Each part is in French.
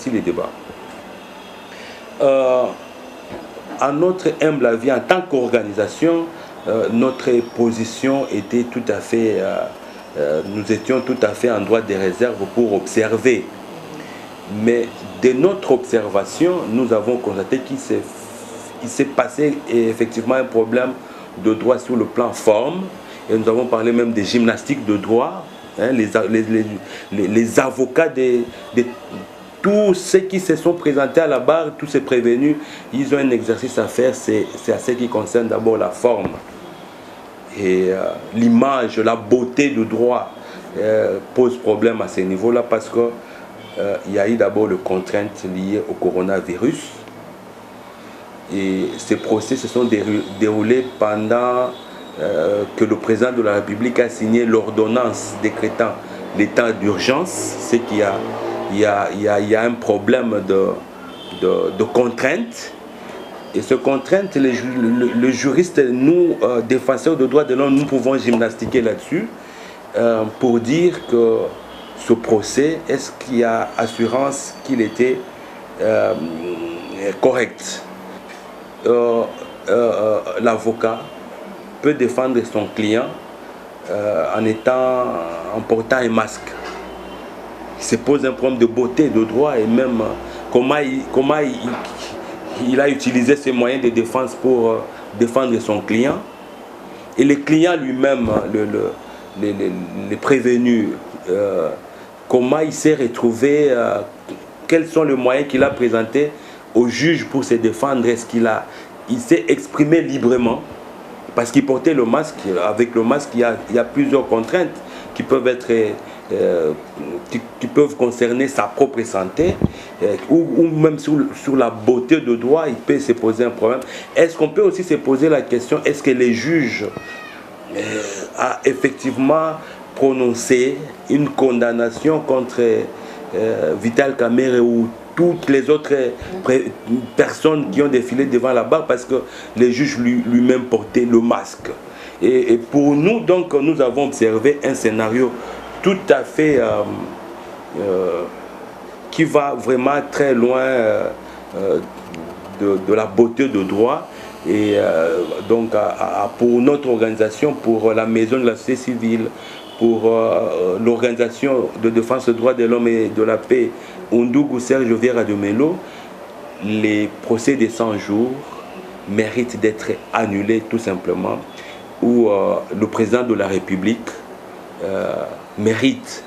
voici les débats. À notre humble avis, en tant qu'organisation, notre position était tout à fait, nous étions tout à fait en droit de réserve pour observer. Mais de notre observation, nous avons constaté qu'il s'est passé effectivement un problème de droit sur le plan forme. Et nous avons parlé même des gymnastiques de droit. Hein, les avocats tous ceux qui se sont présentés à la barre, tous ces prévenus, ils ont un exercice à faire, c'est à ce qui concerne d'abord la forme. Et l'image, la beauté du droit pose problème à ce niveau-là parce que il y a eu d'abord les contraintes liées au coronavirus. Et ces procès se sont déroulés pendant que le président de la République a signé l'ordonnance décrétant l'état d'urgence, c'est qu'il y a un problème de contraintes. Et ce contrainte, le juriste, nous, défenseurs de droits de l'homme, nous pouvons gymnastiquer là-dessus pour dire que ce procès, est-ce qu'il y a assurance qu'il était correct? L'avocat peut défendre son client en portant un masque. Il se pose un problème de beauté, de droit et même comment il a utilisé ses moyens de défense pour défendre son client. Et le client lui-même, le prévenu, comment il s'est retrouvé, quels sont les moyens qu'il a présentés au juge pour se défendre. Est-ce il s'est exprimé librement parce qu'il portait le masque. Avec le masque, il y a plusieurs contraintes qui peuvent être qui peuvent concerner sa propre santé ou même sur la beauté de droit, il peut se poser un problème. Est-ce qu'on peut aussi se poser la question, est-ce que les juges a effectivement prononcé une condamnation contre Vital Kamerhe ou toutes les autres personnes qui ont défilé devant la barre parce que les juges lui-même portaient le masque. Et pour nous, donc, nous avons observé un scénario tout à fait qui va vraiment très loin de la beauté de droit. Et donc, pour notre organisation, pour la Maison de la société civile, pour l'organisation de défense des droits de l'homme et de la paix, Undugu Serge Vieira de Melo, les procès de 100 jours méritent d'être annulés tout simplement, où le président de la République mérite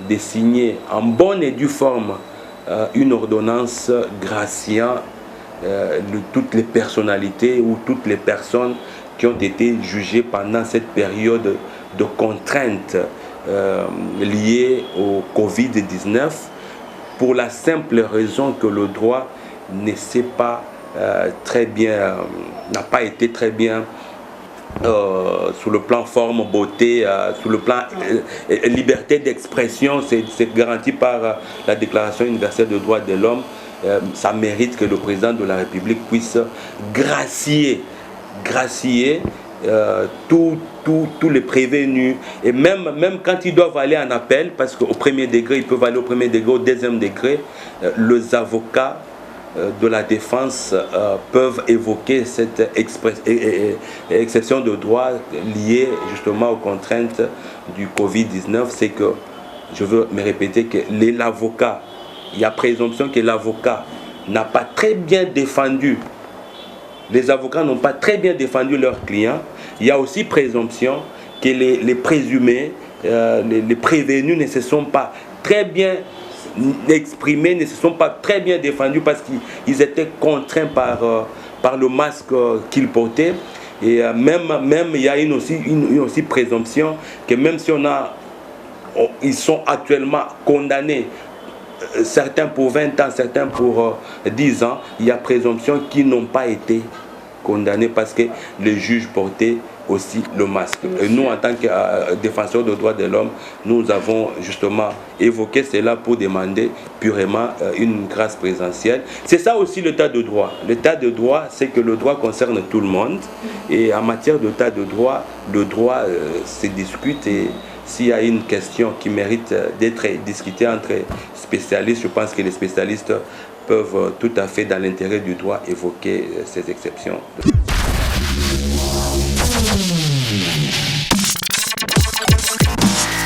de signer en bonne et due forme une ordonnance graciant toutes les personnalités ou toutes les personnes qui ont été jugées pendant cette période de contraintes liées au Covid-19 pour la simple raison que le droit ne s'est pas très bien, n'a pas été très bien sur le plan forme, beauté, sur le plan liberté d'expression, c'est garanti par la Déclaration universelle des droits de l'homme. Ça mérite que le président de la République puisse gracier tous les prévenus, et même quand ils doivent aller en appel, parce qu'au premier degré, ils peuvent aller au premier degré, au deuxième degré, les avocats de la défense peuvent évoquer cette exception de droit liée justement aux contraintes du Covid-19. C'est que, je veux me répéter, que l'avocat, il y a présomption que l'avocat n'a pas très bien défendu, les avocats n'ont pas très bien défendu leurs clients. Il y a aussi présomption que les présumés, les prévenus ne se sont pas très bien exprimés, ne se sont pas très bien défendus parce qu'ils étaient contraints par le masque qu'ils portaient. Et même il y a une aussi présomption que même si ils sont actuellement condamnés, certains pour 20 ans, certains pour 10 ans, il y a présomption qu'ils n'ont pas été condamnés parce que les juges portaient aussi le masque. Et nous, en tant que défenseurs des droits de l'homme, nous avons justement évoqué cela pour demander purement une grâce présidentielle. C'est ça aussi l'état de droit. L'état de droit, c'est que le droit concerne tout le monde. Et en matière d'état de droit, le droit se discute, et s'il y a une question qui mérite d'être discutée entre spécialistes, je pense que les spécialistes peuvent tout à fait, dans l'intérêt du droit, évoquer ces exceptions.